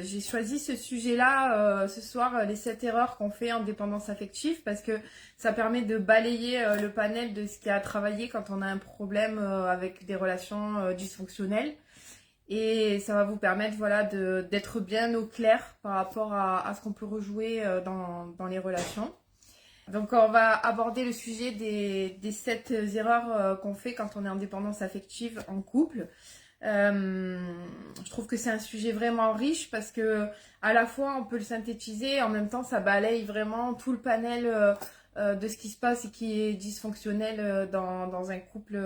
j'ai choisi ce sujet-là ce soir, les 7 erreurs qu'on fait en dépendance affective, parce que ça permet de balayer le panel de ce qu'il y a à travailler quand on a un problème avec des relations dysfonctionnelles. Et ça va vous permettre voilà, d'être bien au clair par rapport à ce qu'on peut rejouer dans les relations. Donc on va aborder le sujet des 7 erreurs qu'on fait quand on est en dépendance affective en couple. Je trouve que c'est un sujet vraiment riche parce que à la fois on peut le synthétiser, en même temps ça balaye vraiment tout le panel de ce qui se passe et qui est dysfonctionnel dans un couple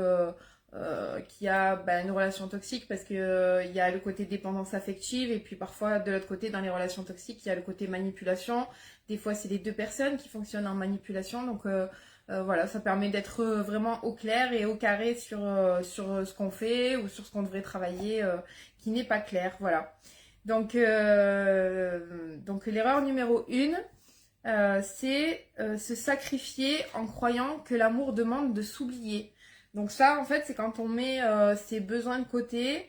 qui a une relation toxique, parce que il y a le côté dépendance affective et puis parfois de l'autre côté dans les relations toxiques il y a le côté manipulation. Des fois c'est les deux personnes qui fonctionnent en manipulation, donc voilà, ça permet d'être vraiment au clair et au carré sur ce qu'on fait ou sur ce qu'on devrait travailler qui n'est pas clair. Voilà. Donc l'erreur numéro 1, c'est se sacrifier en croyant que l'amour demande de s'oublier. Donc ça, en fait, c'est quand on met ses besoins de côté,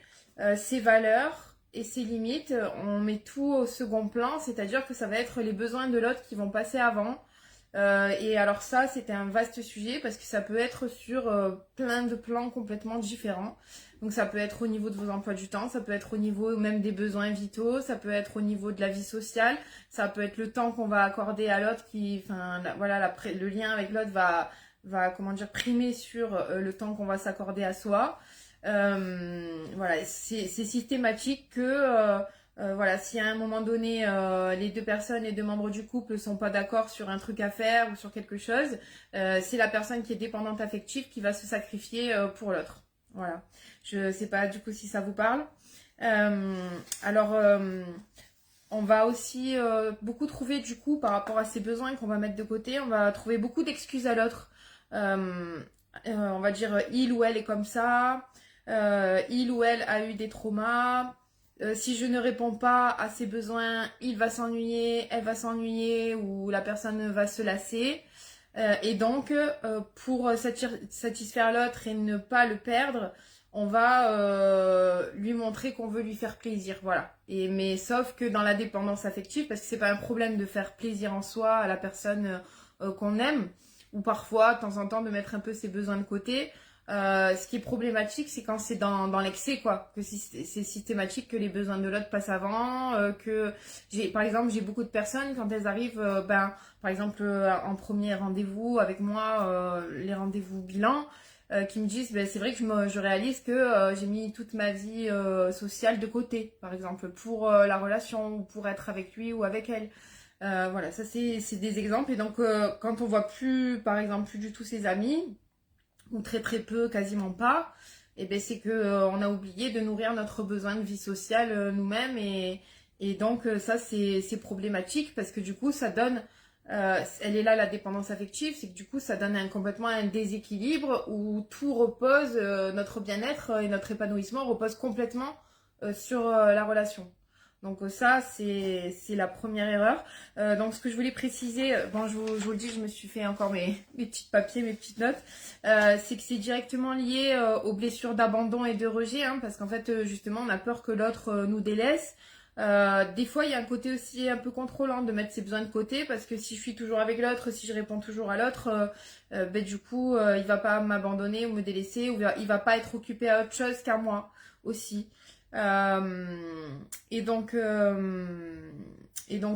ses valeurs et ses limites, on met tout au second plan, c'est-à-dire que ça va être les besoins de l'autre qui vont passer avant. Et alors ça, c'était un vaste sujet parce que ça peut être sur plein de plans complètement différents. Donc ça peut être au niveau de vos emplois du temps, ça peut être au niveau même des besoins vitaux, ça peut être au niveau de la vie sociale, ça peut être le temps qu'on va accorder à l'autre qui, enfin voilà, le lien avec l'autre va comment dire primer sur le temps qu'on va s'accorder à soi. Voilà, c'est systématique que voilà, si à un moment donné les deux personnes, les deux membres du couple sont pas d'accord sur un truc à faire ou sur quelque chose, c'est la personne qui est dépendante affective qui va se sacrifier pour l'autre. Voilà, je sais pas du coup si ça vous parle. Alors on va aussi beaucoup trouver du coup par rapport à ces besoins qu'on va mettre de côté, on va trouver beaucoup d'excuses à l'autre. On va dire il ou elle est comme ça, il ou elle a eu des traumas. Si je ne réponds pas à ses besoins, il va s'ennuyer, elle va s'ennuyer ou la personne va se lasser. Et donc, pour satisfaire l'autre et ne pas le perdre, on va lui montrer qu'on veut lui faire plaisir. Voilà. Mais sauf que dans la dépendance affective, parce que c'est pas un problème de faire plaisir en soi à la personne qu'on aime, ou parfois, de temps en temps, de mettre un peu ses besoins de côté. Ce qui est problématique, c'est quand c'est dans l'excès, quoi. Que c'est systématique que les besoins de l'autre passent avant. Par exemple, j'ai beaucoup de personnes, quand elles arrivent, par exemple, en premier rendez-vous avec moi, les rendez-vous bilan, qui me disent, c'est vrai que je réalise que j'ai mis toute ma vie sociale de côté, par exemple, pour la relation, ou pour être avec lui ou avec elle. Voilà, ça c'est des exemples. Et donc, quand on voit plus, par exemple, plus du tout ses amis, ou très très peu, quasiment pas, et ben c'est que on a oublié de nourrir notre besoin de vie sociale nous-mêmes, et donc ça c'est problématique parce que du coup ça donne elle est là la dépendance affective, c'est que du coup ça donne complètement un déséquilibre où tout repose, notre bien-être et notre épanouissement repose complètement sur la relation. Donc ça, c'est la première erreur. Donc ce que je voulais préciser, bon je vous le dis, je me suis fait encore mes petits papiers, mes petites notes, c'est que c'est directement lié aux blessures d'abandon et de rejet, hein, parce qu'en fait justement on a peur que l'autre nous délaisse. Des fois il y a un côté aussi un peu contrôlant de mettre ses besoins de côté, parce que si je suis toujours avec l'autre, si je réponds toujours à l'autre, du coup il va pas m'abandonner ou me délaisser, ou il va pas être occupé à autre chose qu'à moi aussi. Et donc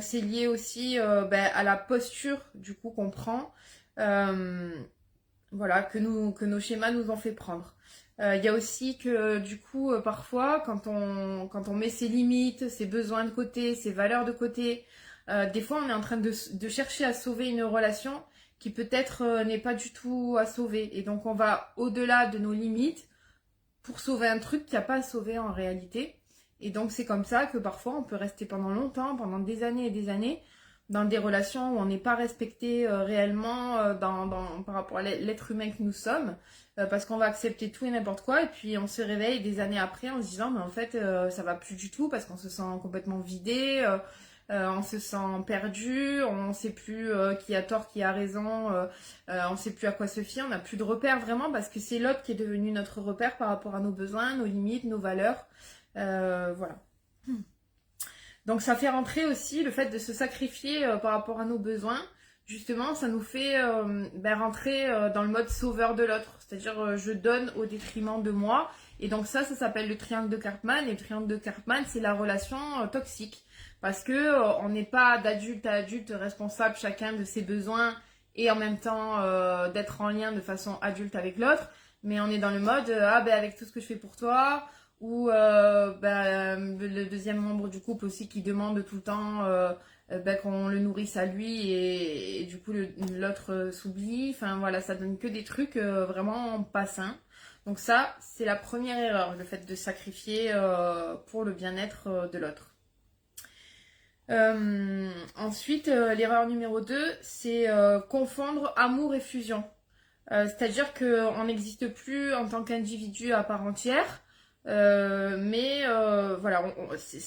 c'est lié aussi à la posture du coup qu'on prend, voilà, que nos schémas nous ont fait prendre. Il y a aussi que du coup parfois quand on met ses limites, ses besoins de côté, ses valeurs de côté, des fois on est en train de chercher à sauver une relation qui peut-être n'est pas du tout à sauver, et donc on va au-delà de nos limites pour sauver un truc qu'il n'y a pas à sauver en réalité. Et donc c'est comme ça que parfois on peut rester pendant longtemps, pendant des années et des années, dans des relations où on n'est pas respecté réellement par rapport à l'être humain que nous sommes, parce qu'on va accepter tout et n'importe quoi, et puis on se réveille des années après en se disant mais en fait ça va plus du tout, parce qu'on se sent complètement vidé, on se sent perdu, on ne sait plus qui a tort, qui a raison, on ne sait plus à quoi se fier, on n'a plus de repères vraiment, parce que c'est l'autre qui est devenu notre repère par rapport à nos besoins, nos limites, nos valeurs. Voilà. Donc ça fait rentrer aussi le fait de se sacrifier par rapport à nos besoins. Justement, ça nous fait rentrer dans le mode sauveur de l'autre. C'est-à-dire, je donne au détriment de moi. Et donc ça s'appelle le triangle de Karpman. Et le triangle de Karpman, c'est la relation toxique. Parce que on n'est pas d'adulte à adulte responsable chacun de ses besoins et en même temps d'être en lien de façon adulte avec l'autre. Mais on est dans le mode, avec tout ce que je fais pour toi, ou le deuxième membre du couple aussi qui demande tout le temps qu'on le nourrisse à lui et du coup l'autre s'oublie. Enfin voilà, ça donne que des trucs vraiment pas sains. Donc ça, c'est la première erreur, le fait de sacrifier pour le bien-être de l'autre. Ensuite, l'erreur numéro 2, c'est confondre amour et fusion. C'est-à-dire qu'on n'existe plus en tant qu'individu à part entière. C'est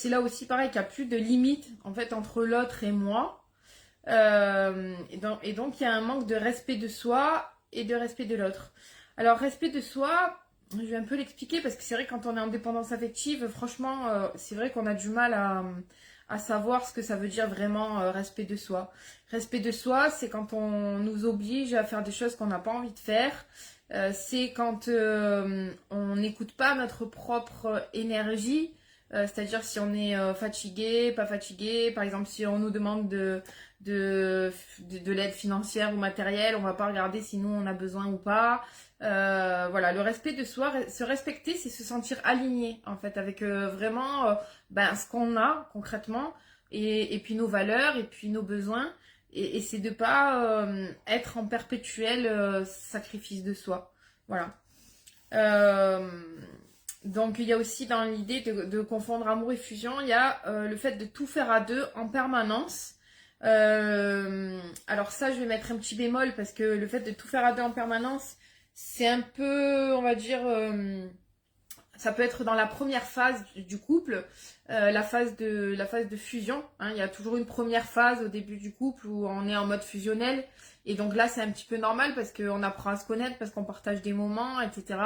là aussi pareil qu'il n'y a plus de limite en fait entre l'autre et moi. Et donc il y a un manque de respect de soi et de respect de l'autre. Alors respect de soi, je vais un peu l'expliquer parce que c'est vrai que quand on est en dépendance affective, franchement, c'est vrai qu'on a du mal à savoir ce que ça veut dire vraiment respect de soi. Respect de soi, c'est quand on nous oblige à faire des choses qu'on n'a pas envie de faire. C'est quand on n'écoute pas notre propre énergie, c'est-à-dire si on est fatigué, pas fatigué, par exemple si on nous demande de l'aide financière ou matérielle, on va pas regarder si nous on a besoin ou pas. Voilà, le respect de soi, se respecter, c'est se sentir aligné en fait avec vraiment ce qu'on a concrètement et puis nos valeurs et puis nos besoins. Et c'est de pas être en perpétuel sacrifice de soi. Voilà. Donc il y a aussi dans l'idée de confondre amour et fusion, il y a le fait de tout faire à deux en permanence. Alors ça, je vais mettre un petit bémol parce que le fait de tout faire à deux en permanence, c'est un peu, on va dire, ça peut être dans la première phase du couple, la phase de fusion. Hein. Il y a toujours une première phase au début du couple où on est en mode fusionnel. Et donc là, c'est un petit peu normal parce qu'on apprend à se connaître, parce qu'on partage des moments, etc.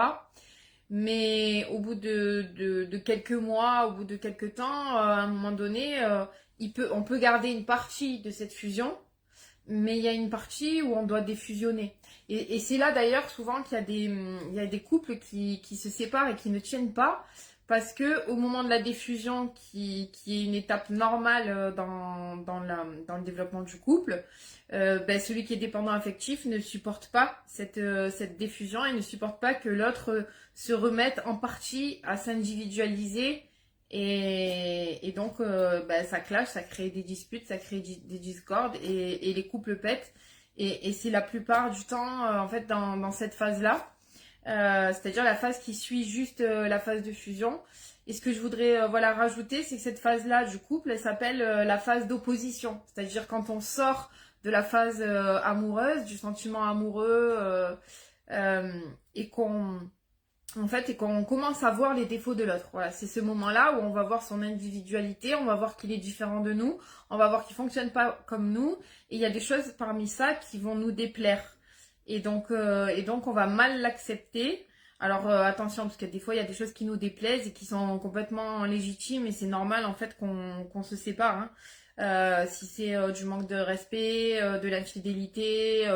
Mais au bout de quelques mois, au bout de quelques temps, à un moment donné, on peut garder une partie de cette fusion, mais il y a une partie où on doit défusionner. Et c'est là d'ailleurs souvent qu'il y a des couples qui se séparent et qui ne tiennent pas, parce que au moment de la diffusion, qui est une étape normale dans le développement du couple, celui qui est dépendant affectif ne supporte pas cette diffusion et ne supporte pas que l'autre se remette en partie à s'individualiser. Et donc, ça clash, ça crée des disputes, ça crée des discordes et les couples pètent. Et c'est la plupart du temps, en fait, dans cette phase-là. C'est-à-dire la phase qui suit juste la phase de fusion. Et ce que je voudrais rajouter, c'est que cette phase-là du couple, elle s'appelle la phase d'opposition. C'est-à-dire quand on sort de la phase amoureuse, du sentiment amoureux, et qu'on commence à voir les défauts de l'autre. Voilà, c'est ce moment-là où on va voir son individualité, on va voir qu'il est différent de nous, on va voir qu'il fonctionne pas comme nous, et il y a des choses parmi ça qui vont nous déplaire. Et donc on va mal l'accepter. Alors attention, parce que des fois il y a des choses qui nous déplaisent et qui sont complètement légitimes et c'est normal en fait qu'on se sépare. Hein. Si c'est du manque de respect, de l'infidélité,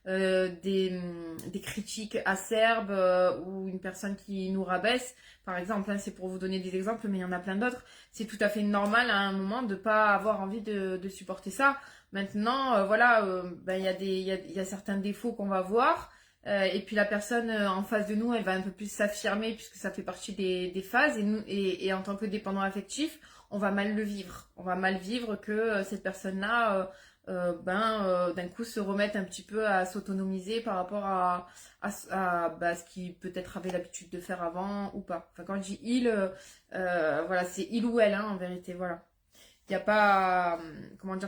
des critiques acerbes ou une personne qui nous rabaisse, par exemple, hein, c'est pour vous donner des exemples, mais il y en a plein d'autres. C'est tout à fait normal à un moment de pas avoir envie de supporter ça. Maintenant, il y a certains défauts qu'on va voir. Et puis la personne en face de nous, elle va un peu plus s'affirmer puisque ça fait partie des phases. Et en tant que dépendant affectif, on va mal le vivre. On va mal vivre que cette personne-là, d'un coup, se remette un petit peu à s'autonomiser par rapport à ce qu'il peut-être avait l'habitude de faire avant ou pas. Enfin, quand je dis il, c'est il ou elle, hein, en vérité, voilà. Il n'y a pas,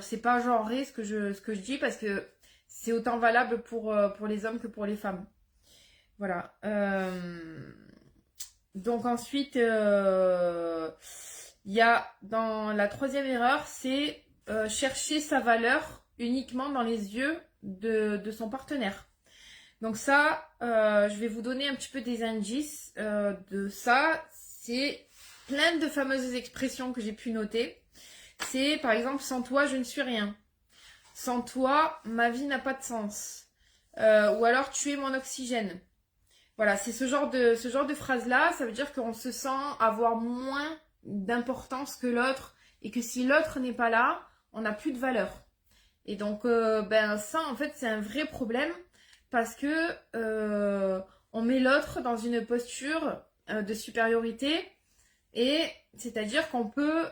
c'est pas genré ce que je dis parce que c'est autant valable pour les hommes que pour les femmes. Voilà. Donc ensuite, il y a dans la troisième erreur, c'est chercher sa valeur uniquement dans les yeux de son partenaire. Donc ça, je vais vous donner un petit peu des indices de ça. C'est plein de fameuses expressions que j'ai pu noter. c'est par exemple, sans toi, je ne suis rien. Sans toi, ma vie n'a pas de sens. Ou alors, tu es mon oxygène. Voilà, c'est ce genre de phrase-là, ça veut dire qu'on se sent avoir moins d'importance que l'autre et que si l'autre n'est pas là, on n'a plus de valeur. Et donc, ben ça, en fait, c'est un vrai problème parce que on met l'autre dans une posture de supériorité et c'est-à-dire qu'on peut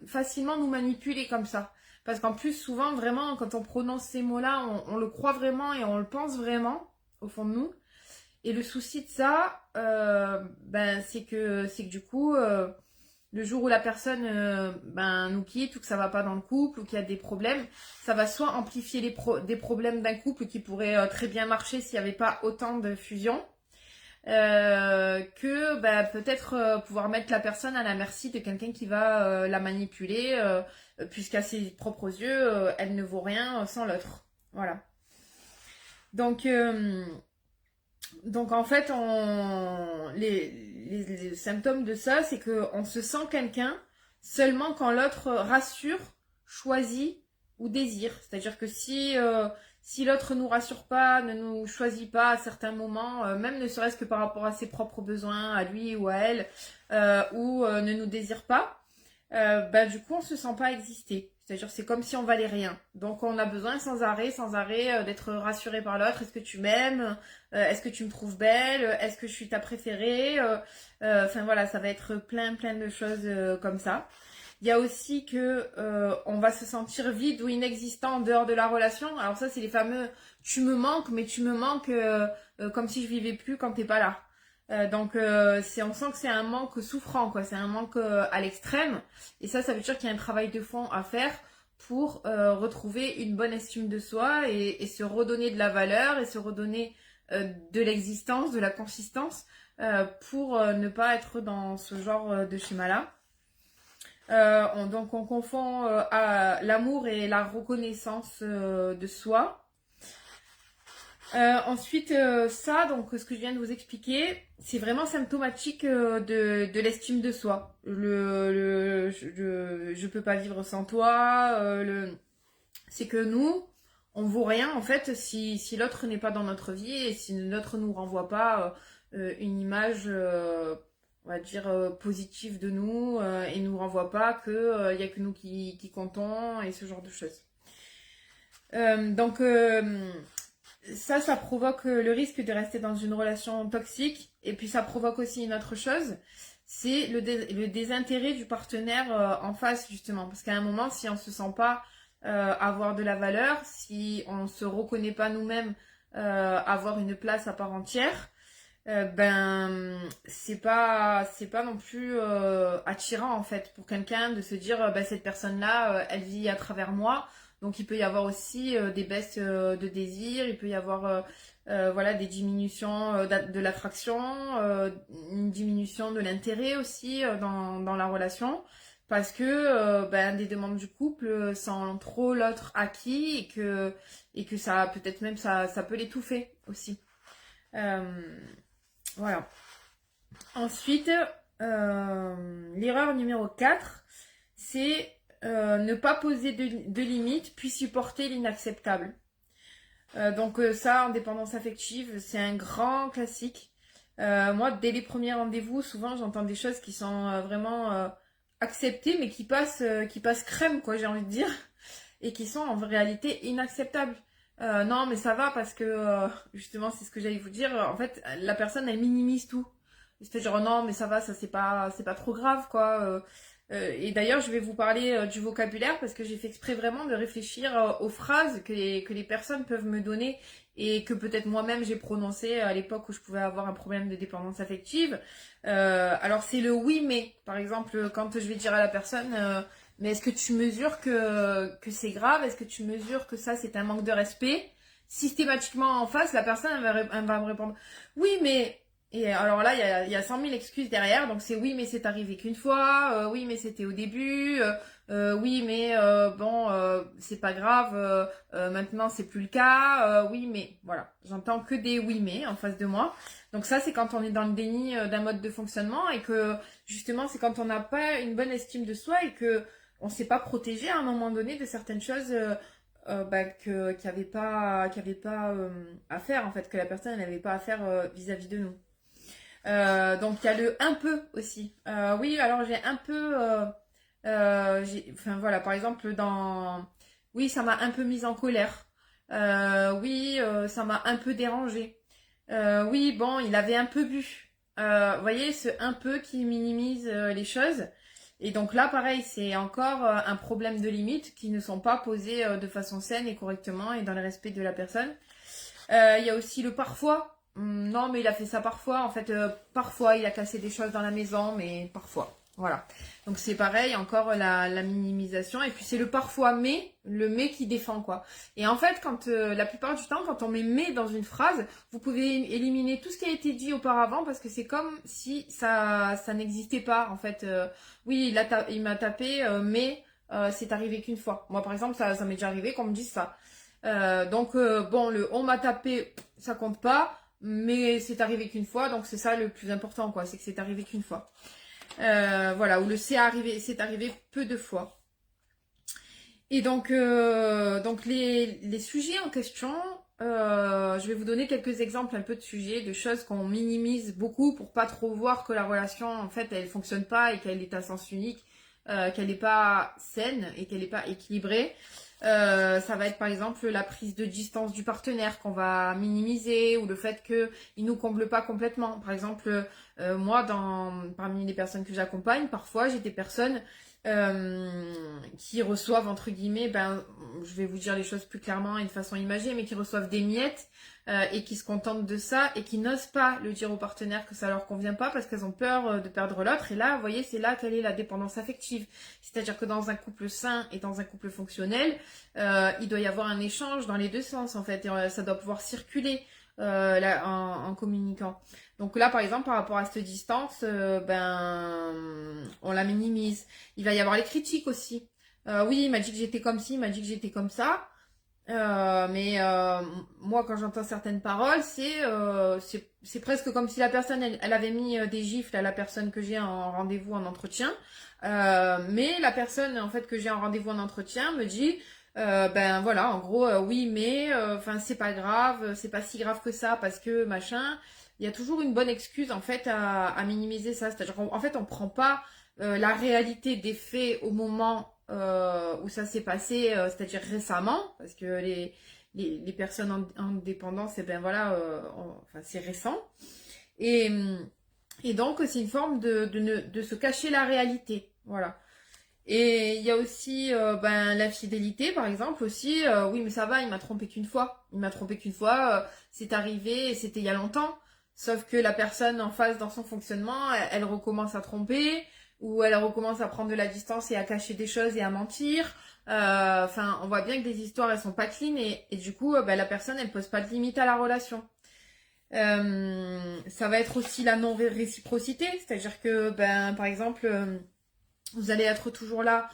facilement nous manipuler comme ça. Parce qu'en plus, souvent, vraiment, quand on prononce ces mots-là, on le croit vraiment et on le pense vraiment au fond de nous. Et le souci de ça, ben, c'est que du coup, le jour où la personne ben, nous quitte ou que ça va pas dans le couple ou qu'il y a des problèmes, ça va soit amplifier des problèmes d'un couple qui pourrait très bien marcher s'il n'y avait pas autant de fusion, que ben, peut-être pouvoir mettre la personne à la merci de quelqu'un qui va la manipuler, puisqu'à ses propres yeux, elle ne vaut rien sans l'autre. Voilà. Donc, en fait, les symptômes de ça, c'est qu'on se sent quelqu'un seulement quand l'autre rassure, choisit ou désire. C'est-à-dire que si l'autre nous rassure pas, ne nous choisit pas à certains moments, même ne serait-ce que par rapport à ses propres besoins, à lui ou à elle, ou ne nous désire pas, bah, du coup, on se sent pas exister. C'est-à-dire, c'est comme si on valait rien. Donc, on a besoin sans arrêt, d'être rassuré par l'autre. Est-ce que tu m'aimes? Est-ce que tu me trouves belle? Est-ce que je suis ta préférée? Enfin, voilà, ça va être plein de choses comme ça. Il y a aussi que on va se sentir vide ou inexistant en dehors de la relation. Alors ça, c'est les fameux tu me manques, mais tu me manques comme si je vivais plus quand t'es pas là. Donc on sent que c'est un manque souffrant, quoi. C'est un manque à l'extrême. Et ça veut dire qu'il y a un travail de fond à faire pour retrouver une bonne estime de soi et se redonner de la valeur et se redonner de l'existence, de la consistance pour ne pas être dans ce genre de schéma-là. Donc on confond l'amour et la reconnaissance de soi. Ensuite, ça, donc ce que je viens de vous expliquer, c'est vraiment symptomatique de l'estime de soi. Je peux pas vivre sans toi. C'est que nous, on vaut rien en fait si l'autre n'est pas dans notre vie et si l'autre nous renvoie pas une image, on va dire positive de nous et nous renvoie pas que y a que nous qui comptons et ce genre de choses. Donc ça provoque le risque de rester dans une relation toxique. Et puis ça provoque aussi une autre chose, c'est le désintérêt du partenaire en face, justement. Parce qu'à un moment, si on ne se sent pas avoir de la valeur, si on ne se reconnaît pas nous-mêmes avoir une place à part entière, ben c'est pas non plus attirant en fait pour quelqu'un de se dire ben, cette personne-là, elle vit à travers moi. Donc il peut y avoir aussi des baisses de désir, il peut y avoir voilà, des diminutions de l'attraction, une diminution de l'intérêt aussi dans la relation, parce que ben, des deux membres du couple sentent trop l'autre acquis et que ça peut-être même ça peut l'étouffer aussi. Voilà. Ensuite, l'erreur numéro 4, c'est ne pas poser de limites, puis supporter l'inacceptable. Donc ça, en dépendance affective, c'est un grand classique. Moi, dès les premiers rendez-vous, souvent, j'entends des choses qui sont vraiment acceptées, mais qui passent crème, quoi, j'ai envie de dire, et qui sont en réalité inacceptables. Non, mais ça va parce que, justement, c'est ce que j'allais vous dire. En fait, la personne, elle minimise tout. C'est-à-dire, non, mais ça va, ça c'est pas trop grave, quoi. Et d'ailleurs, je vais vous parler du vocabulaire parce que j'ai fait exprès vraiment de réfléchir aux phrases que les personnes peuvent me donner et que peut-être moi-même j'ai prononcées à l'époque où je pouvais avoir un problème de dépendance affective. Alors, c'est le oui, mais. Par exemple, quand je vais dire à la personne, mais est-ce que tu mesures que c'est grave? Est-ce que tu mesures que ça, c'est un manque de respect? Systématiquement en face, la personne elle va me répondre, oui, mais... Et alors là, il y a 100 000 excuses derrière. Donc c'est oui, mais c'est arrivé qu'une fois. Oui, mais c'était au début. Oui, mais bon, c'est pas grave. Maintenant, c'est plus le cas. Oui, mais voilà. J'entends que des oui, mais en face de moi. Donc ça, c'est quand on est dans le déni d'un mode de fonctionnement et que justement, c'est quand on n'a pas une bonne estime de soi et que on s'est pas protégé à un moment donné de certaines choses qu'il n'y avait pas à faire, en fait, que la personne n'avait pas à faire vis-à-vis de nous. Donc il y a le un peu aussi. Oui, alors j'ai un peu... enfin voilà, par exemple, oui, ça m'a un peu mise en colère. Oui, ça m'a un peu dérangé. Oui, bon, il avait un peu bu. Vous voyez, ce un peu qui minimise les choses. Et donc là, pareil, c'est encore un problème de limites qui ne sont pas posées de façon saine et correctement et dans le respect de la personne. Il y a aussi le parfois. Non, mais il a fait ça parfois. En fait, parfois, il a cassé des choses dans la maison, mais parfois. Voilà. Donc c'est pareil, encore la minimisation. Et puis c'est le parfois mais, le mais qui défend quoi. Et en fait, quand la plupart du temps, quand on met mais dans une phrase, vous pouvez éliminer tout ce qui a été dit auparavant parce que c'est comme si ça n'existait pas. En fait, oui, il m'a tapé, mais c'est arrivé qu'une fois. Moi, par exemple, ça m'est déjà arrivé qu'on me dise ça. Donc bon, le on m'a tapé, ça compte pas, mais c'est arrivé qu'une fois, donc c'est ça le plus important, quoi, c'est que c'est arrivé qu'une fois. Voilà, ou le c'est arrivé peu de fois. Et donc les sujets en question, je vais vous donner quelques exemples un peu de sujets, de choses qu'on minimise beaucoup pour pas trop voir que la relation, en fait, elle fonctionne pas et qu'elle est à sens unique, qu'elle n'est pas saine et qu'elle n'est pas équilibrée. Ça va être par exemple la prise de distance du partenaire qu'on va minimiser ou le fait qu'il nous comble pas complètement. Par exemple, moi, parmi les personnes que j'accompagne, parfois j'ai des personnes qui reçoivent entre guillemets, je vais vous dire les choses plus clairement et de façon imagée, mais qui reçoivent des miettes et qui se contentent de ça et qui n'osent pas le dire au partenaire que ça leur convient pas parce qu'elles ont peur de perdre l'autre. Et là, vous voyez, c'est là quelle est la dépendance affective. C'est-à-dire que dans un couple sain et dans un couple fonctionnel, il doit y avoir un échange dans les deux sens en fait, et ça doit pouvoir circuler en communiquant. Donc là, par exemple, par rapport à cette distance, on la minimise. Il va y avoir les critiques aussi. Oui, il m'a dit que j'étais comme ci, il m'a dit que j'étais comme ça. Mais moi, quand j'entends certaines paroles, c'est presque comme si la personne, elle avait mis des gifles à la personne que j'ai en rendez-vous en entretien. Mais la personne, en fait, que j'ai en rendez-vous en entretien me dit, voilà, en gros, oui, mais, enfin, c'est pas grave, c'est pas si grave que ça parce que machin. Il y a toujours une bonne excuse, en fait, à minimiser ça. C'est-à-dire qu'en fait, on prend pas la réalité des faits au moment où ça s'est passé, c'est-à-dire récemment, parce que les personnes en dépendance, et ben voilà, enfin, c'est récent. Et, et donc, c'est une forme de se cacher la réalité. Voilà. Et il y a aussi l'infidélité, par exemple, aussi. Oui, mais ça va, il m'a trompé qu'une fois. Il m'a trompé qu'une fois, c'est arrivé, et c'était il y a longtemps. Sauf que la personne en face, dans son fonctionnement, elle recommence à tromper, ou elle recommence à prendre de la distance et à cacher des choses et à mentir. Enfin, on voit bien que des histoires, elles sont pas clean, et du coup, la personne, elle pose pas de limite à la relation. Ça va être aussi la non-réciprocité, c'est-à-dire que, par exemple, vous allez être toujours là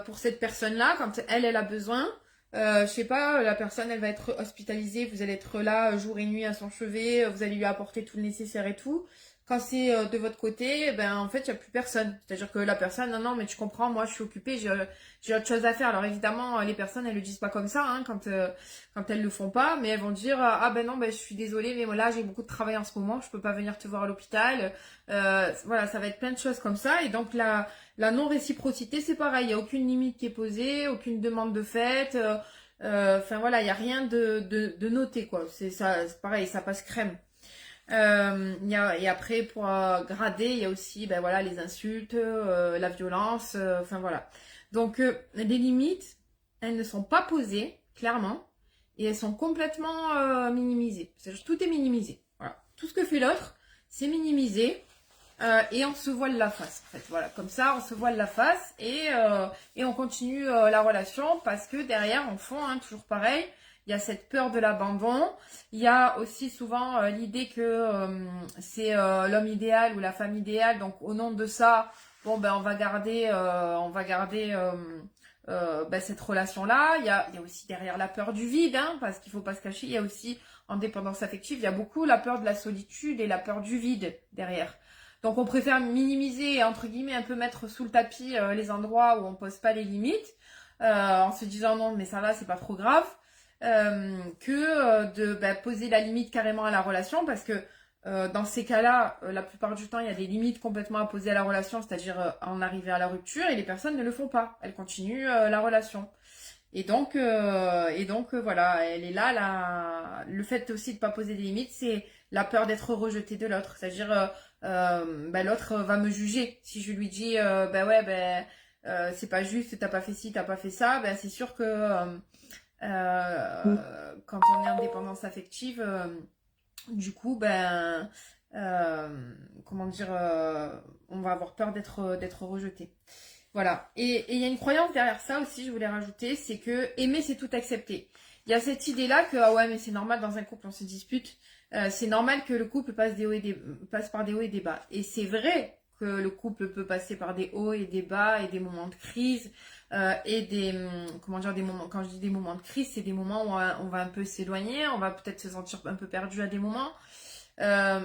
pour cette personne-là quand elle a besoin. Je sais pas, la personne, elle va être hospitalisée, vous allez être là jour et nuit à son chevet, vous allez lui apporter tout le nécessaire et tout. Quand c'est de votre côté, en fait, il n'y a plus personne. C'est-à-dire que la personne, non, mais tu comprends, moi, je suis occupée, j'ai autre chose à faire. Alors évidemment, les personnes, elles le disent pas comme ça, hein, quand elles le font pas, mais elles vont dire, ah ben non, je suis désolée, mais voilà, j'ai beaucoup de travail en ce moment, je peux pas venir te voir à l'hôpital. Voilà, ça va être plein de choses comme ça. Et donc la non-réciprocité, c'est pareil, il n'y a aucune limite qui est posée, aucune demande de fait. Enfin voilà, il n'y a rien de noté, quoi. C'est ça, c'est pareil, ça passe crème. Et après, pour grader, il y a aussi voilà, les insultes, la violence, enfin voilà. Donc les limites, elles ne sont pas posées, clairement, et elles sont complètement minimisées. C'est-à-dire tout est minimisé. Voilà. Tout ce que fait l'autre, c'est minimisé. Et on se voile la face, en fait. Voilà, comme ça, on se voile la face et on continue la relation parce que derrière, en fond, hein, toujours pareil, il y a cette peur de l'abandon. Il y a aussi souvent l'idée que c'est l'homme idéal ou la femme idéale. Donc, au nom de ça, bon, on va garder cette relation-là. Il y a aussi derrière la peur du vide, hein, parce qu'il faut pas se cacher. Il y a aussi, en dépendance affective, il y a beaucoup la peur de la solitude et la peur du vide derrière. Donc on préfère minimiser et entre guillemets un peu mettre sous le tapis les endroits où on pose pas les limites, en se disant non mais ça va, c'est pas trop grave, que de poser la limite carrément à la relation, parce que dans ces cas-là, la plupart du temps, il y a des limites complètement à poser à la relation, c'est-à-dire en arriver à la rupture, et les personnes ne le font pas. Elles continuent la relation. Et donc voilà, elle est là, le fait aussi de pas poser des limites, c'est la peur d'être rejeté de l'autre. C'est-à-dire, l'autre va me juger. Si je lui dis, c'est pas juste, t'as pas fait ci, t'as pas fait ça, c'est sûr que quand on est en dépendance affective, du coup, comment dire, on va avoir peur d'être rejeté. Voilà. Et il y a une croyance derrière ça aussi, je voulais rajouter, c'est que aimer, c'est tout accepter. Il y a cette idée-là que, ah ouais, mais c'est normal dans un couple, on se dispute. C'est normal que le couple passe par des hauts et des bas. Et c'est vrai que le couple peut passer par des hauts et des bas et des moments de crise et comment dire, des moments, quand je dis des moments de crise, c'est des moments où on va un peu s'éloigner, on va peut-être se sentir un peu perdu à des moments. Euh,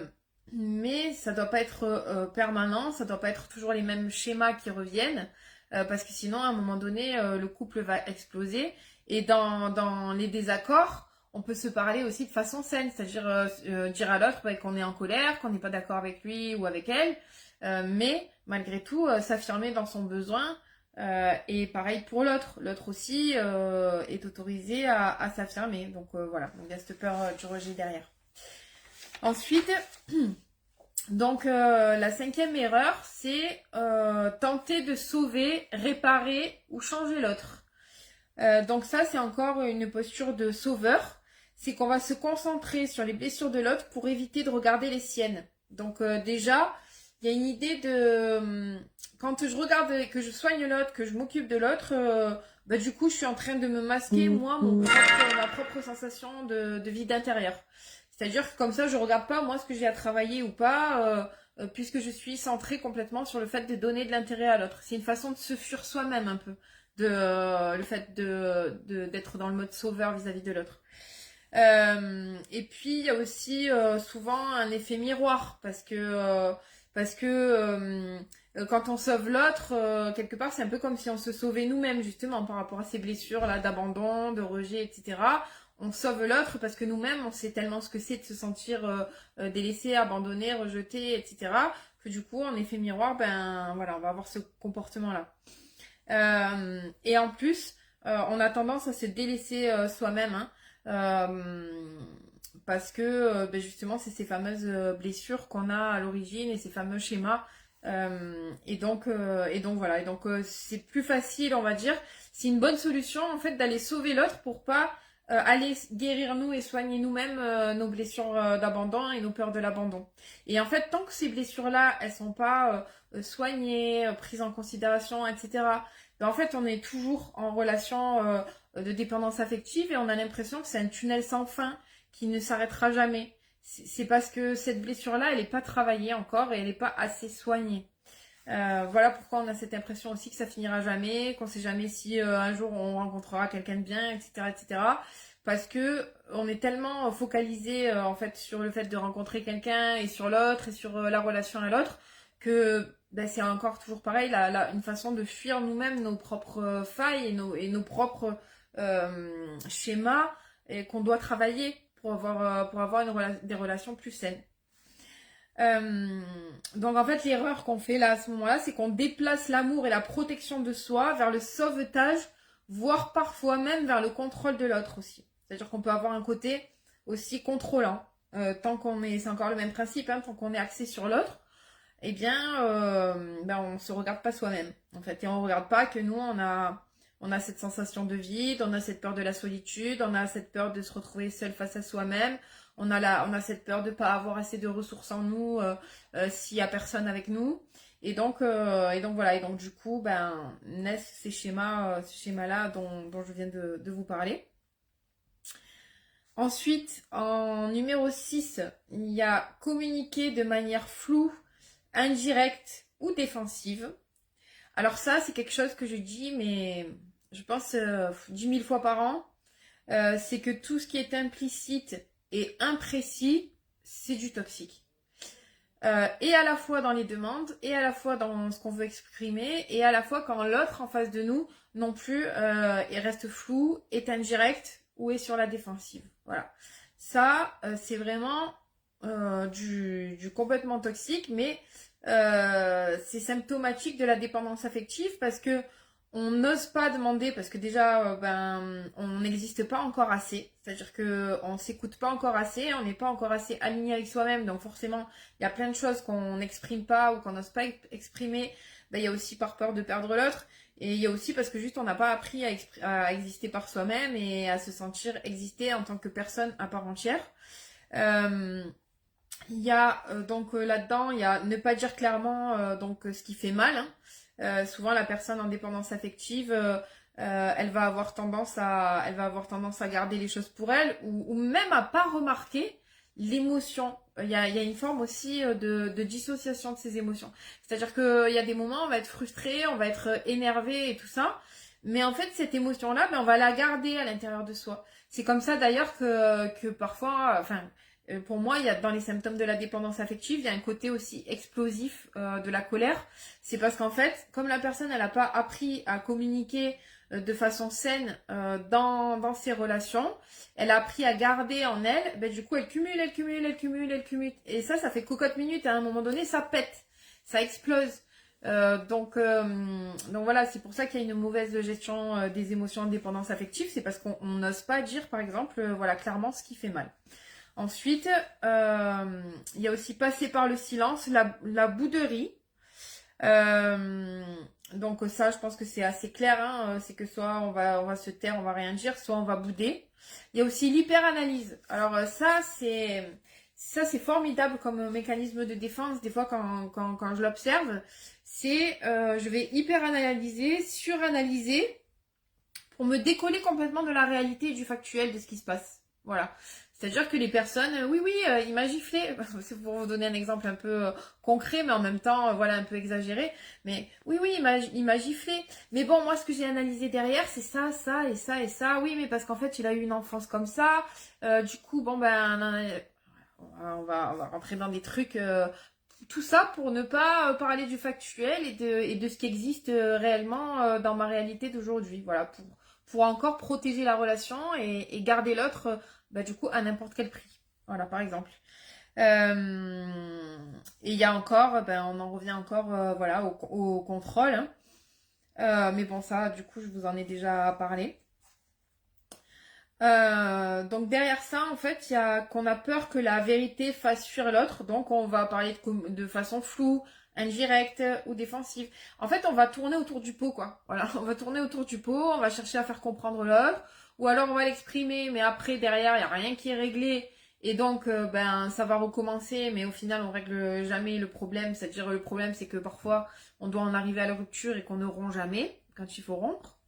mais ça doit pas être permanent, ça doit pas être toujours les mêmes schémas qui reviennent, parce que sinon, à un moment donné, le couple va exploser. Et dans les désaccords, on peut se parler aussi de façon saine, c'est-à-dire dire à l'autre qu'on est en colère, qu'on n'est pas d'accord avec lui ou avec elle, mais malgré tout, s'affirmer dans son besoin. Et pareil pour l'autre. L'autre aussi est autorisé à s'affirmer. Donc voilà, donc il y a cette peur du rejet derrière. Ensuite, donc la cinquième erreur, c'est tenter de sauver, réparer ou changer l'autre. Donc ça, c'est encore une posture de sauveur. C'est qu'on va se concentrer sur les blessures de l'autre pour éviter de regarder les siennes. Donc déjà, il y a une idée de... quand je regarde, que je soigne l'autre, que je m'occupe de l'autre, du coup, je suis en train de me masquer, moi, ma propre sensation de vide intérieur. C'est-à-dire que comme ça, je regarde pas, moi, ce que j'ai à travailler ou pas, puisque je suis centrée complètement sur le fait de donner de l'intérêt à l'autre. C'est une façon de se fuir soi-même un peu, le fait d'être dans le mode sauveur vis-à-vis de l'autre. Et puis, il y a aussi souvent un effet miroir, parce que quand on sauve l'autre, quelque part, c'est un peu comme si on se sauvait nous-mêmes, justement, par rapport à ces blessures-là d'abandon, de rejet, etc. On sauve l'autre parce que nous-mêmes, on sait tellement ce que c'est de se sentir délaissé, abandonné, rejeté, etc. que du coup, en effet miroir, voilà, on va avoir ce comportement-là. Et en plus, on a tendance à se délaisser soi-même, hein, parce que justement, c'est ces fameuses blessures qu'on a à l'origine et ces fameux schémas. Et donc voilà. Et donc c'est plus facile, on va dire. C'est une bonne solution en fait d'aller sauver l'autre pour pas aller guérir nous et soigner nous-mêmes nos blessures d'abandon et nos peurs de l'abandon. Et en fait, tant que ces blessures-là, elles sont pas soignées, prises en considération, etc. En fait, on est toujours en relation de dépendance affective et on a l'impression que c'est un tunnel sans fin qui ne s'arrêtera jamais. C'est parce que cette blessure-là, elle n'est pas travaillée encore et elle n'est pas assez soignée. Voilà pourquoi on a cette impression aussi que ça finira jamais, qu'on sait jamais si un jour on rencontrera quelqu'un de bien, etc., etc. Parce que on est tellement focalisé en fait sur le fait de rencontrer quelqu'un et sur l'autre et sur la relation à l'autre que c'est encore toujours pareil, une façon de fuir nous-mêmes nos propres failles et nos propres schémas et qu'on doit travailler pour avoir des relations plus saines. Donc en fait l'erreur qu'on fait là à ce moment-là, c'est qu'on déplace l'amour et la protection de soi vers le sauvetage, voire parfois même vers le contrôle de l'autre aussi. C'est-à-dire qu'on peut avoir un côté aussi contrôlant. Tant qu'on est, c'est encore le même principe, hein, tant qu'on est axé sur l'autre, eh bien on se regarde pas soi-même en fait, et on regarde pas que nous on a cette sensation de vide, on a cette peur de la solitude, on a cette peur de se retrouver seul face à soi-même. On a cette peur de ne pas avoir assez de ressources en nous s'il n'y a personne avec nous. Et donc voilà. Et donc du coup, naissent ces schémas-là dont je viens de vous parler. Ensuite, en numéro 6, il y a communiquer de manière floue, indirecte ou défensive. Alors ça, c'est quelque chose que je dis, mais je pense 10 000 fois par an. C'est que tout ce qui est implicite et imprécis, c'est du toxique. et à la fois dans les demandes, et à la fois dans ce qu'on veut exprimer, et à la fois quand l'autre en face de nous, non plus, il reste flou, est indirect, ou est sur la défensive. Voilà. Ça, c'est vraiment du complètement toxique, mais c'est symptomatique de la dépendance affective parce que on n'ose pas demander parce que déjà on n'existe pas encore assez, c'est-à-dire que on s'écoute pas encore assez, on n'est pas encore assez aligné avec soi-même, donc forcément il y a plein de choses qu'on n'exprime pas ou qu'on n'ose pas exprimer. Il y a aussi par peur de perdre l'autre, et il y a aussi parce que juste on n'a pas appris à exister par soi-même et à se sentir exister en tant que personne à part entière. Il y a là-dedans, il y a ne pas dire clairement ce qui fait mal, hein. Souvent la personne en dépendance affective, elle va avoir tendance à garder les choses pour elle ou même à pas remarquer l'émotion. Il y a une forme aussi de dissociation de ces émotions. C'est-à-dire qu'il y a des moments où on va être frustré, on va être énervé et tout ça. Mais en fait, cette émotion-là, on va la garder à l'intérieur de soi. C'est comme ça d'ailleurs que parfois, pour moi, il y a dans les symptômes de la dépendance affective, il y a un côté aussi explosif de la colère. C'est parce qu'en fait, comme la personne, elle n'a pas appris à communiquer de façon saine dans ses relations, elle a appris à garder en elle, du coup, elle cumule, elle cumule, elle cumule, elle cumule. Et ça fait cocotte minute, et à un moment donné, ça pète, ça explose. Donc voilà, c'est pour ça qu'il y a une mauvaise gestion des émotions en dépendance affective, c'est parce qu'on n'ose pas dire, par exemple, voilà, clairement ce qui fait mal. Ensuite, il y a aussi passer par le silence, la bouderie. Donc ça, je pense que c'est assez clair, hein, c'est que soit on va se taire, on va rien dire, soit on va bouder. Il y a aussi l'hyperanalyse. Alors ça, c'est formidable comme mécanisme de défense. Des fois, quand je l'observe, c'est je vais hyperanalyser, suranalyser pour me décoller complètement de la réalité et du factuel de ce qui se passe. Voilà. C'est-à-dire que les personnes, oui, il m'a giflé. C'est pour vous donner un exemple un peu concret, mais en même temps, voilà, un peu exagéré. Mais oui, il m'a giflé. Mais bon, moi, ce que j'ai analysé derrière, c'est ça, ça et ça et ça. Oui, mais parce qu'en fait, il a eu une enfance comme ça. Du coup, bon, on va rentrer dans des trucs. Tout ça pour ne pas parler du factuel et de ce qui existe réellement dans ma réalité d'aujourd'hui. Voilà, pour encore protéger la relation et garder l'autre du coup à n'importe quel prix. Voilà, par exemple. Et il y a encore, on en revient encore voilà, au contrôle, hein. Mais bon, ça, du coup, je vous en ai déjà parlé. Donc derrière ça, en fait, il y a qu'on a peur que la vérité fasse fuir l'autre. Donc on va parler de façon floue, indirecte ou défensive. En fait, on va tourner autour du pot, quoi. Voilà, on va tourner autour du pot, on va chercher à faire comprendre l'autre. Ou alors on va l'exprimer, mais après, derrière, il n'y a rien qui est réglé. Et donc, ça va recommencer, mais au final, on règle jamais le problème. C'est-à-dire, le problème, c'est que parfois, on doit en arriver à la rupture et qu'on ne rompt jamais quand il faut rompre.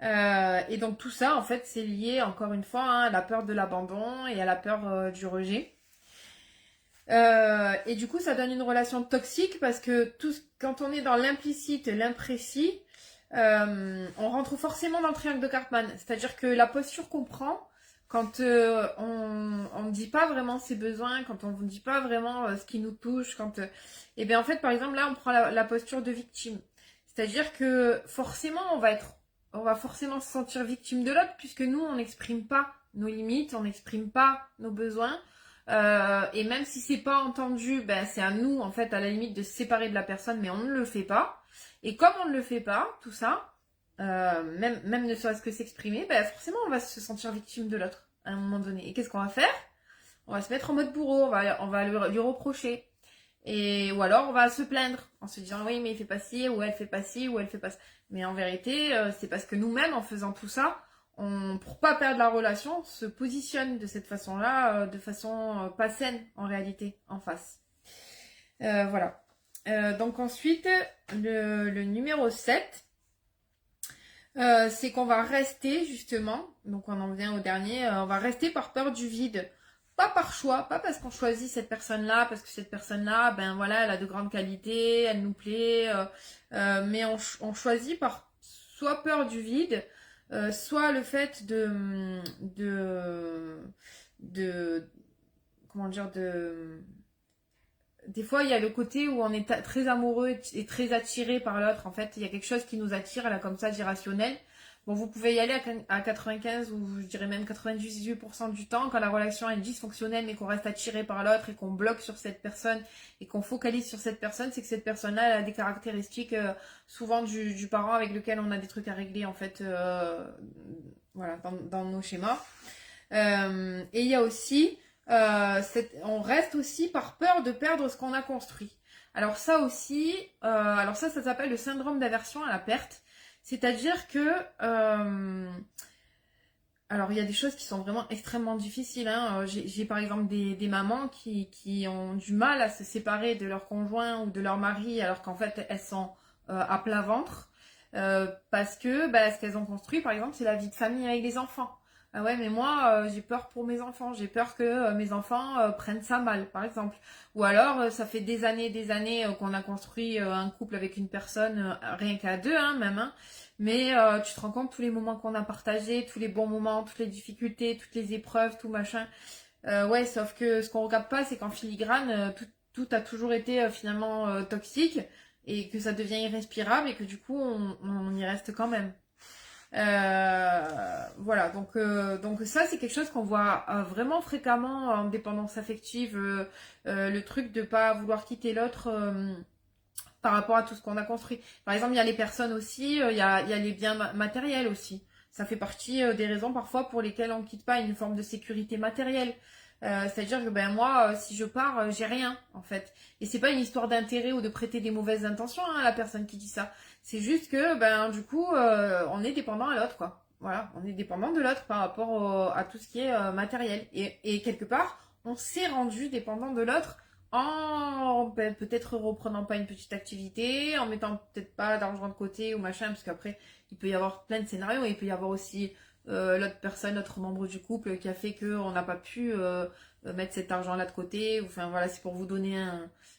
Et donc tout ça, en fait, c'est lié, encore une fois, hein, à la peur de l'abandon et à la peur du rejet. Et du coup, ça donne une relation toxique parce que quand on est dans l'implicite et l'imprécis, on rentre forcément dans le triangle de Cartman. C'est-à-dire que la posture qu'on prend, quand on ne dit pas vraiment ses besoins, quand on ne dit pas vraiment ce qui nous touche, et bien en fait, par exemple, là, on prend la posture de victime. C'est-à-dire que forcément, on va forcément se sentir victime de l'autre puisque nous, on n'exprime pas nos limites, on n'exprime pas nos besoins. Et même si c'est pas entendu, c'est à nous, en fait, à la limite, de se séparer de la personne, mais on ne le fait pas. Et comme on ne le fait pas, tout ça, même ne serait-ce que s'exprimer, forcément, on va se sentir victime de l'autre à un moment donné. Et qu'est-ce qu'on va faire? On va se mettre en mode bourreau, on va lui reprocher. Ou alors on va se plaindre en se disant oui mais il fait pas ci ou elle fait pas ci ou elle fait pas ça. Mais en vérité c'est parce que nous-mêmes en faisant tout ça, pour pas perdre la relation, on se positionne de cette façon-là, de façon pas saine en réalité en face. Voilà. Donc ensuite le numéro 7, c'est qu'on va rester justement, donc on en vient au dernier, on va rester par peur du vide. Pas par choix, pas parce qu'on choisit cette personne-là, parce que cette personne-là, elle a de grandes qualités, elle nous plaît, mais on choisit par soit peur du vide, soit le fait de comment dire, des fois, il y a le côté où on est très amoureux et très attiré par l'autre. En fait, il y a quelque chose qui nous attire, là, comme ça, d'irrationnel. Bon, vous pouvez y aller à 95 ou je dirais même 98% du temps quand la relation est dysfonctionnelle mais qu'on reste attiré par l'autre et qu'on bloque sur cette personne et qu'on focalise sur cette personne, c'est que cette personne-là elle a des caractéristiques souvent du parent avec lequel on a des trucs à régler en fait voilà, dans nos schémas. Et il y a aussi, on reste aussi par peur de perdre ce qu'on a construit. Alors ça aussi, alors ça s'appelle le syndrome d'aversion à la perte. C'est-à-dire que, alors il y a des choses qui sont vraiment extrêmement difficiles. Hein. J'ai par exemple des mamans qui ont du mal à se séparer de leur conjoint ou de leur mari alors qu'en fait elles sont à plat ventre. Parce que ce qu'elles ont construit par exemple c'est la vie de famille avec les enfants. Ah ouais mais moi j'ai peur pour mes enfants, j'ai peur que mes enfants prennent ça mal par exemple. Ou alors ça fait des années qu'on a construit un couple avec une personne rien qu'à deux hein, même hein. Mais tu te rends compte tous les moments qu'on a partagés, tous les bons moments, toutes les difficultés, toutes les épreuves, tout machin. Ouais, sauf que ce qu'on regarde pas, c'est qu'en filigrane, tout a toujours été finalement toxique et que ça devient irrespirable et que du coup, on y reste quand même. Voilà, donc ça, c'est quelque chose qu'on voit vraiment fréquemment en dépendance affective, le truc de pas vouloir quitter l'autre. Par rapport à tout ce qu'on a construit. Par exemple, il y a les personnes aussi, il y a les biens matériels aussi. Ça fait partie des raisons parfois pour lesquelles on ne quitte pas une forme de sécurité matérielle. C'est-à-dire que moi, si je pars, j'ai rien en fait. Et c'est pas une histoire d'intérêt ou de prêter des mauvaises intentions hein, à la personne qui dit ça. C'est juste que du coup, on est dépendant à l'autre quoi. Voilà, on est dépendant de l'autre par rapport à tout ce qui est matériel. Et quelque part, on s'est rendu dépendant de l'autre en peut-être reprenant pas une petite activité, en mettant peut-être pas d'argent de côté ou machin, parce qu'après il peut y avoir plein de scénarios, et il peut y avoir aussi l'autre personne, l'autre membre du couple qui a fait qu'on n'a pas pu mettre cet argent-là de côté. Enfin voilà, c'est pour vous donner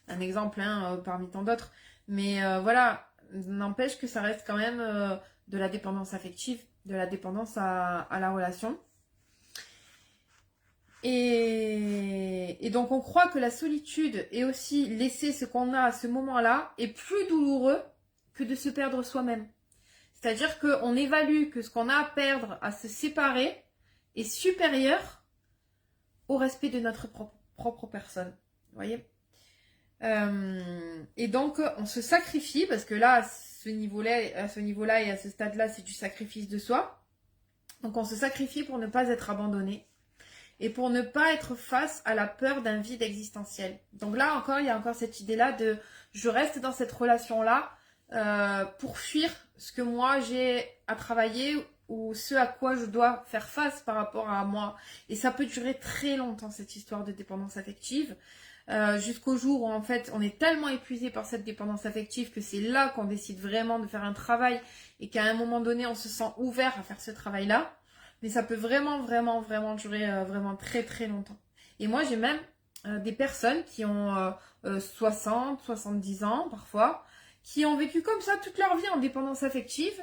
un exemple hein, parmi tant d'autres. Mais voilà, n'empêche que ça reste quand même de la dépendance affective, de la dépendance à la relation. Et donc on croit que la solitude et aussi laisser ce qu'on a à ce moment-là est plus douloureux que de se perdre soi-même. C'est-à-dire qu'on évalue que ce qu'on a à perdre, à se séparer, est supérieur au respect de notre propre personne. Vous voyez et donc on se sacrifie, parce que là, à ce niveau-là et à ce stade-là, c'est du sacrifice de soi. Donc on se sacrifie pour ne pas être abandonné. Et pour ne pas être face à la peur d'un vide existentiel. Donc là encore, il y a encore cette idée-là de je reste dans cette relation-là pour fuir ce que moi j'ai à travailler ou ce à quoi je dois faire face par rapport à moi. Et ça peut durer très longtemps cette histoire de dépendance affective. Jusqu'au jour où en fait on est tellement épuisé par cette dépendance affective que c'est là qu'on décide vraiment de faire un travail et qu'à un moment donné on se sent ouvert à faire ce travail-là. Mais ça peut vraiment durer vraiment très très longtemps. Et moi, j'ai même des personnes qui ont 60, 70 ans parfois, qui ont vécu comme ça toute leur vie en dépendance affective.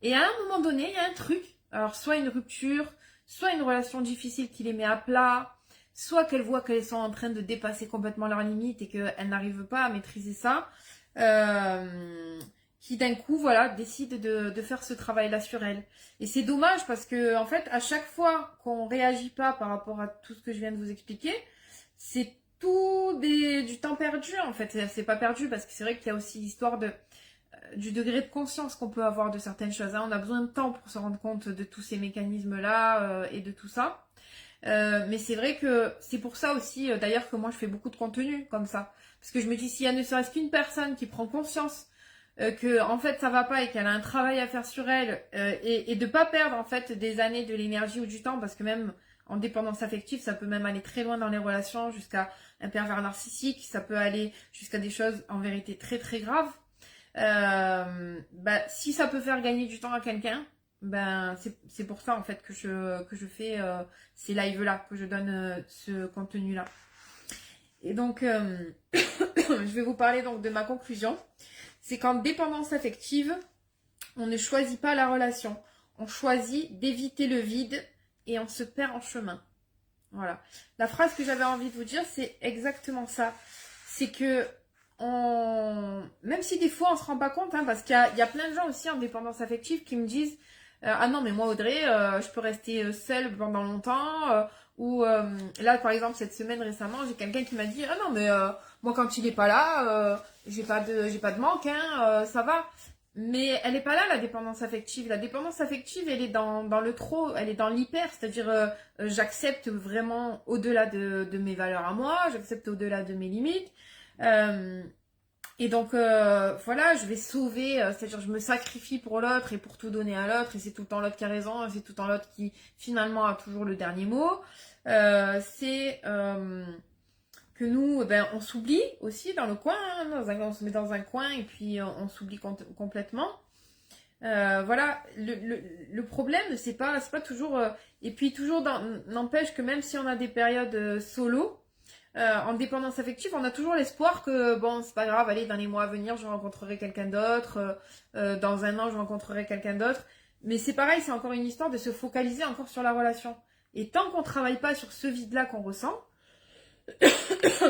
Et à un moment donné, il y a un truc. Alors, soit une rupture, soit une relation difficile qui les met à plat, soit qu'elles voient qu'elles sont en train de dépasser complètement leurs limites et qu'elles n'arrivent pas à maîtriser ça. Qui d'un coup, voilà, décide de faire ce travail-là sur elle. Et c'est dommage parce que, en fait, à chaque fois qu'on réagit pas par rapport à tout ce que je viens de vous expliquer, c'est du temps perdu, en fait. C'est pas perdu parce que c'est vrai qu'il y a aussi l'histoire du degré de conscience qu'on peut avoir de certaines choses. Hein. On a besoin de temps pour se rendre compte de tous ces mécanismes-là et de tout ça. Mais c'est vrai que c'est pour ça aussi, d'ailleurs, que moi je fais beaucoup de contenu comme ça. Parce que je me dis, s'il y a ne serait-ce qu'une personne qui prend conscience que en fait ça va pas et qu'elle a un travail à faire sur elle et de pas perdre en fait des années, de l'énergie ou du temps, parce que même en dépendance affective ça peut même aller très loin dans les relations, jusqu'à un pervers narcissique, ça peut aller jusqu'à des choses en vérité très très graves. Si ça peut faire gagner du temps à quelqu'un, c'est pour ça en fait que je fais ces lives là, que je donne ce contenu là. Et donc je vais vous parler donc de ma conclusion. C'est qu'en dépendance affective, on ne choisit pas la relation. On choisit d'éviter le vide et on se perd en chemin. Voilà. La phrase que j'avais envie de vous dire, c'est exactement ça. c'est que même si des fois on se rend pas compte, hein, parce qu'il y a plein de gens aussi en dépendance affective qui me disent ah non mais moi Audrey, je peux rester seule pendant longtemps, ou là par exemple cette semaine récemment j'ai quelqu'un qui m'a dit ah non mais moi quand il est pas là, j'ai pas de manque, hein, ça va. Mais elle est pas là la dépendance affective. La dépendance affective elle est dans le trop, elle est dans l'hyper, c'est-à-dire j'accepte vraiment au-delà de mes valeurs à moi, j'accepte au-delà de mes limites. Euh, et donc voilà, je vais sauver, c'est-à-dire je me sacrifie pour l'autre et pour tout donner à l'autre, et c'est tout le temps l'autre qui a raison, et c'est tout le temps l'autre qui finalement a toujours le dernier mot. C'est que nous, ben, on s'oublie aussi dans le coin, hein, on se met dans un coin et puis on s'oublie complètement. Voilà, le problème, c'est pas toujours. Et puis toujours, n'empêche que même si on a des périodes solo, en dépendance affective, on a toujours l'espoir que, bon, c'est pas grave, allez, dans les mois à venir, je rencontrerai quelqu'un d'autre, dans un an, je rencontrerai quelqu'un d'autre. Mais c'est pareil, c'est encore une histoire de se focaliser encore sur la relation. Et tant qu'on travaille pas sur ce vide-là qu'on ressent,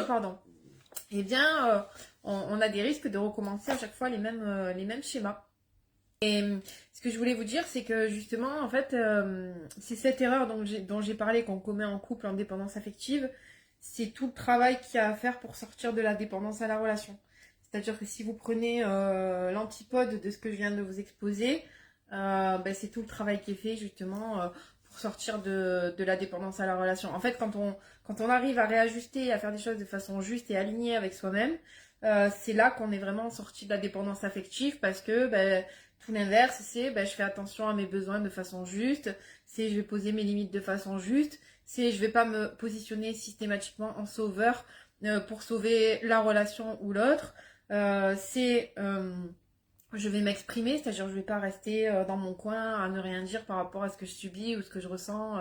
pardon, eh bien, on a des risques de recommencer à chaque fois les mêmes schémas. Et ce que je voulais vous dire, c'est que justement, en fait, c'est cette erreur dont j'ai parlé qu'on commet en couple en dépendance affective, c'est tout le travail qu'il y a à faire pour sortir de la dépendance à la relation. C'est-à-dire que si vous prenez l'antipode de ce que je viens de vous exposer, ben, c'est tout le travail qui est fait justement pour sortir de la dépendance à la relation. En fait, quand on arrive à réajuster, à faire des choses de façon juste et alignée avec soi-même, c'est là qu'on est vraiment sorti de la dépendance affective, parce que ben, tout l'inverse, c'est ben, je fais attention à mes besoins de façon juste, c'est je vais poser mes limites de façon juste, c'est je vais pas me positionner systématiquement en sauveur pour sauver la relation ou l'autre. C'est je vais m'exprimer, c'est-à-dire je vais pas rester dans mon coin à ne rien dire par rapport à ce que je subis ou ce que je ressens,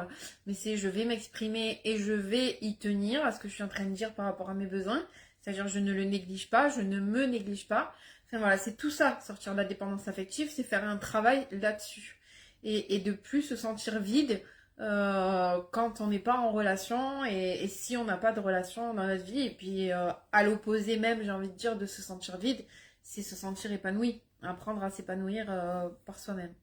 mais c'est je vais m'exprimer et je vais y tenir à ce que je suis en train de dire par rapport à mes besoins, c'est-à-dire je ne le néglige pas, je ne me néglige pas. Enfin voilà, c'est tout ça, sortir de la dépendance affective, c'est faire un travail là-dessus. Et de plus se sentir vide quand on n'est pas en relation, et si on n'a pas de relation dans notre vie. Et puis à l'opposé même, j'ai envie de dire, de se sentir vide, c'est se sentir épanoui, apprendre à s'épanouir par soi-même.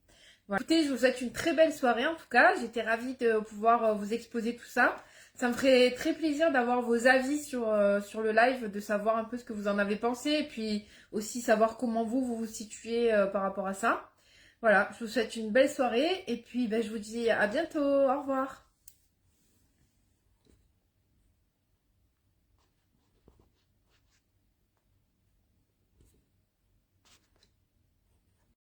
Voilà. Écoutez, je vous souhaite une très belle soirée en tout cas. J'étais ravie de pouvoir vous exposer tout ça. Ça me ferait très plaisir d'avoir vos avis sur le live, de savoir un peu ce que vous en avez pensé, et puis aussi savoir comment vous situez par rapport à ça. Voilà, je vous souhaite une belle soirée, et puis ben, je vous dis à bientôt. Au revoir.